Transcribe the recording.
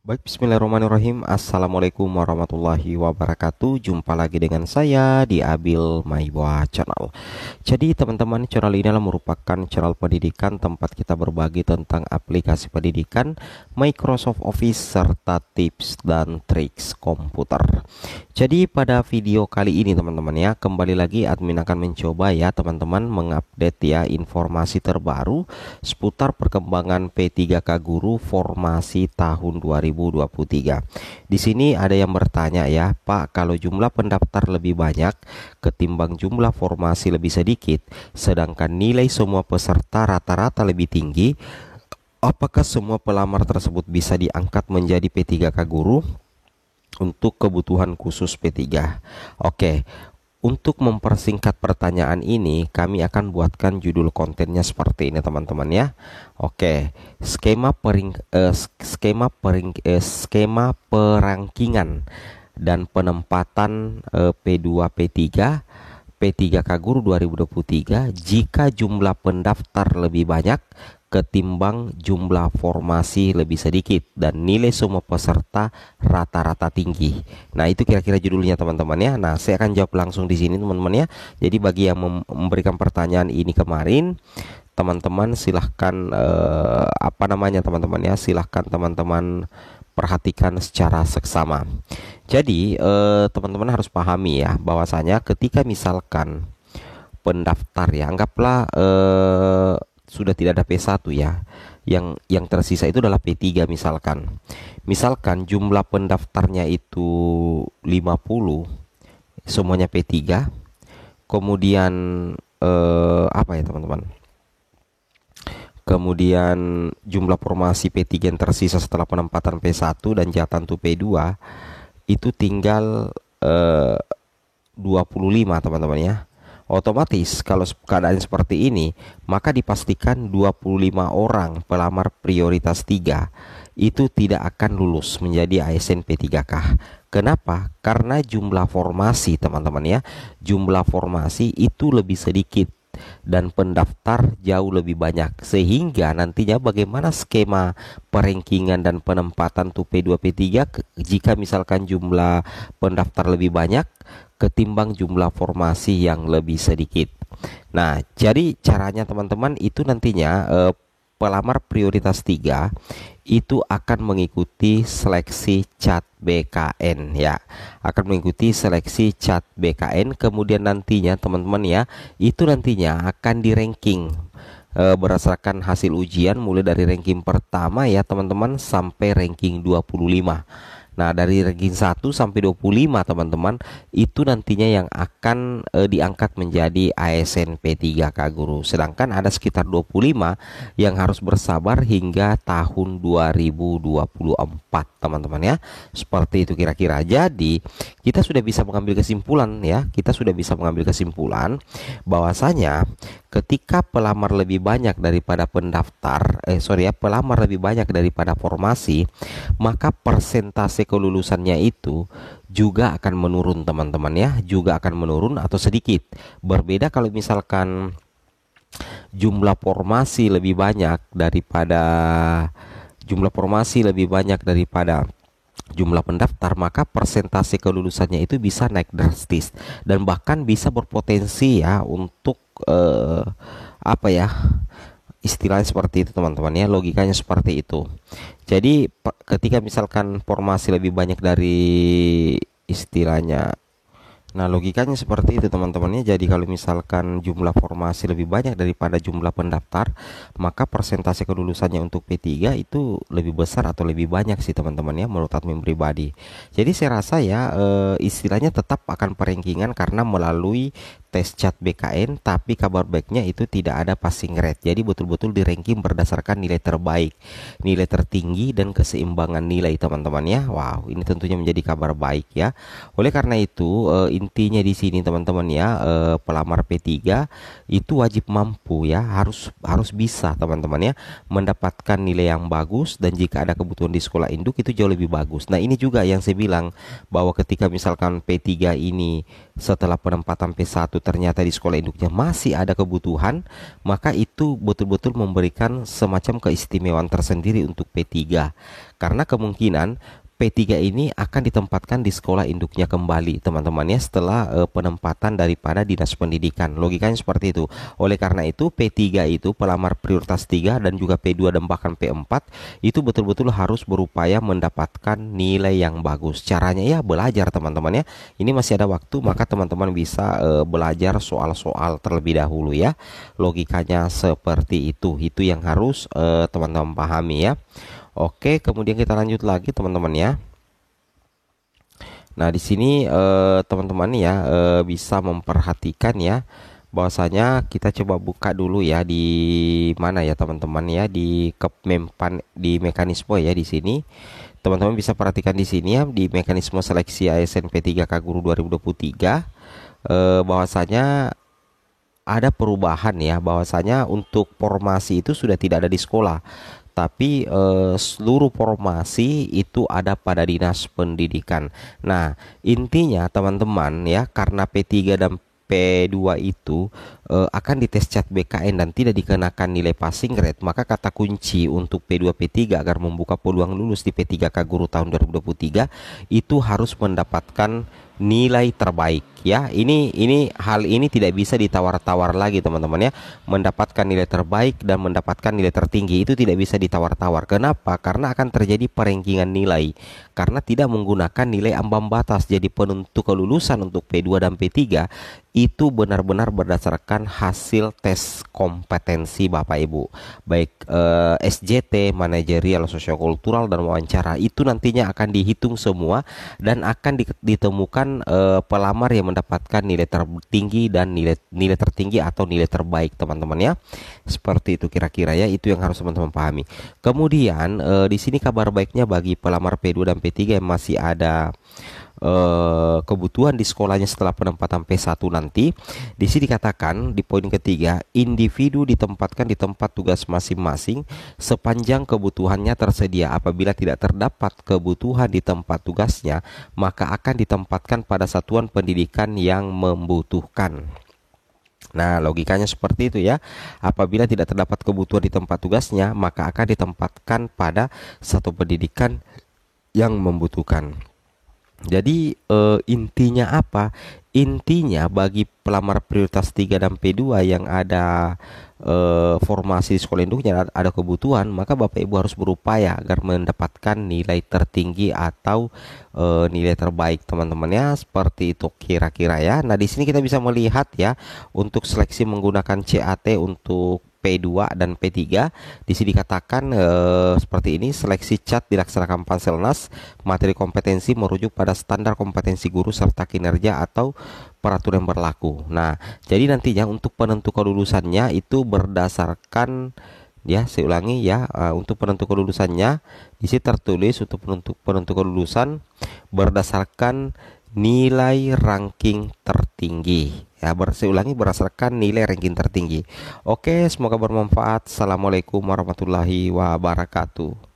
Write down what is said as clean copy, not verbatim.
Baik, bismillahirrahmanirrahim. Assalamualaikum warahmatullahi wabarakatuh. Jumpa lagi dengan saya di Abil Maiwa Channel. Jadi teman-teman, channel ini adalah merupakan channel pendidikan tempat kita berbagi tentang aplikasi pendidikan, Microsoft Office, serta tips dan triks komputer. Jadi pada video kali ini teman-teman ya, kembali lagi admin akan mencoba ya teman-teman mengupdate ya informasi terbaru seputar perkembangan P3K Guru formasi tahun 2023. Di sini ada yang bertanya ya, Pak, kalau jumlah pendaftar lebih banyak ketimbang jumlah formasi lebih sedikit, sedangkan nilai semua peserta rata-rata lebih tinggi, apakah semua pelamar tersebut bisa diangkat menjadi P3K Guru untuk kebutuhan khusus P3? Oke. Untuk mempersingkat pertanyaan ini, kami akan buatkan judul kontennya seperti ini teman-teman ya. Oke, skema perangkingan dan penempatan P2 P3 P3K Guru 2023 jika jumlah pendaftar lebih banyak ketimbang jumlah formasi lebih sedikit dan nilai semua peserta rata-rata tinggi. Nah, itu kira-kira judulnya teman-teman ya. Nah, saya akan jawab langsung di sini teman-teman ya. Jadi bagi yang memberikan pertanyaan ini kemarin, teman-teman silahkan teman-teman ya, silahkan teman-teman perhatikan secara seksama. Jadi teman-teman harus pahami ya bahwasanya ketika misalkan pendaftar ya, anggaplah sudah tidak ada P1 ya. Yang tersisa itu adalah P3 misalkan. Misalkan jumlah pendaftarnya itu 50, semuanya P3. Kemudian apa ya teman-teman? Kemudian jumlah formasi P3 yang tersisa setelah penempatan P1 dan jatah untuk P2 itu tinggal 25 teman-teman ya. Otomatis kalau keadaan seperti ini, maka dipastikan 25 orang pelamar prioritas 3 itu tidak akan lulus menjadi ASN P3K. Kenapa? Karena jumlah formasi teman-teman ya, jumlah formasi itu lebih sedikit dan pendaftar jauh lebih banyak, sehingga nantinya bagaimana skema perankingan dan penempatan tuh P2 P3 jika misalkan jumlah pendaftar lebih banyak ketimbang jumlah formasi yang lebih sedikit. Nah, jadi caranya teman-teman itu nantinya pelamar prioritas 3 itu akan mengikuti seleksi CAT BKN ya. Akan mengikuti seleksi CAT BKN, kemudian nantinya teman-teman ya, itu nantinya akan di ranking berdasarkan hasil ujian mulai dari ranking pertama ya teman-teman sampai ranking 25. Nah, dari ranking 1 sampai 25 teman-teman itu nantinya yang akan diangkat menjadi ASN P3K Guru. Sedangkan ada sekitar 25 yang harus bersabar hingga tahun 2024 teman-teman ya. Seperti itu kira-kira. Jadi, kita sudah bisa mengambil kesimpulan ya. Kita sudah bisa mengambil kesimpulan bahwasanya ketika pelamar lebih banyak daripada pelamar lebih banyak daripada formasi, maka persentase kelulusannya itu juga akan menurun teman-teman ya, juga akan menurun atau sedikit. Berbeda kalau misalkan jumlah formasi lebih banyak daripada jumlah pendaftar, maka persentase kelulusannya itu bisa naik drastis dan bahkan bisa berpotensi ya untuk apa ya, istilahnya seperti itu teman-teman ya, logikanya seperti itu. Jadi ketika misalkan formasi lebih banyak dari istilahnya, nah logikanya seperti itu teman-temannya. Jadi kalau misalkan jumlah formasi lebih banyak daripada jumlah pendaftar, maka persentase kelulusannya untuk P3 itu lebih besar atau lebih banyak sih teman-teman ya, menurut admin pribadi. Jadi saya rasa ya istilahnya tetap akan perankingan karena melalui tes CAT BKN, tapi kabar baiknya itu tidak ada passing rate. Jadi betul-betul di ranking berdasarkan nilai terbaik, nilai tertinggi dan keseimbangan nilai teman-teman ya. Wow, ini tentunya menjadi kabar baik ya. Oleh karena itu intinya di sini teman-teman ya, pelamar P3 itu wajib mampu ya, harus bisa teman-teman ya mendapatkan nilai yang bagus, dan jika ada kebutuhan di sekolah induk itu jauh lebih bagus. Nah, ini juga yang saya bilang bahwa ketika misalkan P3 ini setelah penempatan P1 ternyata di sekolah induknya masih ada kebutuhan, maka itu betul-betul memberikan semacam keistimewaan tersendiri untuk P3. Karena kemungkinan P3 ini akan ditempatkan di sekolah induknya kembali, teman-teman ya, setelah penempatan daripada dinas pendidikan. Logikanya seperti itu. Oleh karena itu P3 itu pelamar prioritas 3 dan juga P2 dan bahkan P4 itu betul-betul harus berupaya mendapatkan nilai yang bagus. Caranya ya belajar, teman-teman ya. Ini masih ada waktu, maka teman-teman bisa belajar soal-soal terlebih dahulu ya. Logikanya seperti itu. Itu yang harus teman-teman pahami ya. Oke, kemudian kita lanjut lagi teman-teman ya. Nah, di sini teman-teman ya bisa memperhatikan ya, bahwasanya kita coba buka dulu ya di mana ya teman-teman ya, di Kepmenpan, di mekanisme ya di sini. Teman-teman bisa perhatikan di sini ya, di mekanisme seleksi ASN P3K Guru 2023 bahwasanya ada perubahan ya, bahwasanya untuk formasi itu sudah tidak ada di sekolah, tapi seluruh formasi itu ada pada dinas pendidikan. Nah, intinya teman-teman ya, karena P3 dan P2 itu akan dites cat BKN dan tidak dikenakan nilai passing grade, maka kata kunci untuk P2 P3 agar membuka peluang lulus di P3K Guru tahun 2023 itu harus mendapatkan nilai terbaik ya. Ini hal ini tidak bisa ditawar-tawar lagi teman-teman ya. Mendapatkan nilai terbaik dan mendapatkan nilai tertinggi itu tidak bisa ditawar-tawar. Kenapa? Karena akan terjadi perengkingan nilai. Karena tidak menggunakan nilai ambang batas. Jadi penentu kelulusan untuk P2 dan P3 itu benar-benar berdasarkan hasil tes kompetensi Bapak Ibu. Baik SJT, manajerial, sosiokultural dan wawancara itu nantinya akan dihitung semua dan akan ditemukan pelamar yang mendapatkan nilai tertinggi dan nilai tertinggi atau nilai terbaik teman-teman ya. Seperti itu kira-kira ya, itu yang harus teman-teman pahami. Kemudian di sini kabar baiknya bagi pelamar P2 dan P3 yang masih ada kebutuhan di sekolahnya setelah penempatan P1 nanti. Di sini dikatakan di poin ketiga, individu ditempatkan di tempat tugas masing-masing sepanjang kebutuhannya tersedia. Apabila tidak terdapat kebutuhan di tempat tugasnya, maka akan ditempatkan pada satuan pendidikan yang membutuhkan. Nah, logikanya seperti itu ya. Apabila tidak terdapat kebutuhan di tempat tugasnya, maka akan ditempatkan pada satu pendidikan yang membutuhkan. Jadi intinya apa? Intinya bagi pelamar prioritas 3 dan P2 yang ada formasi di sekolah induknya ada kebutuhan, maka Bapak Ibu harus berupaya agar mendapatkan nilai tertinggi atau nilai terbaik teman-teman ya. Seperti itu kira-kira ya. Nah, di sini kita bisa melihat ya, untuk seleksi menggunakan CAT untuk P2 dan P3 di sini dikatakan seperti ini, seleksi CAT dilaksanakan Panselnas, materi kompetensi merujuk pada standar kompetensi guru serta kinerja atau peraturan yang berlaku. Nah, jadi nantinya untuk penentu kelulusannya itu berdasarkan ya, saya ulangi ya, untuk penentu kelulusannya di sini tertulis untuk penentu kelulusan berdasarkan nilai ranking tertinggi ya, saya ulangi berdasarkan nilai ranking tertinggi. Oke, semoga bermanfaat. Assalamualaikum warahmatullahi wabarakatuh.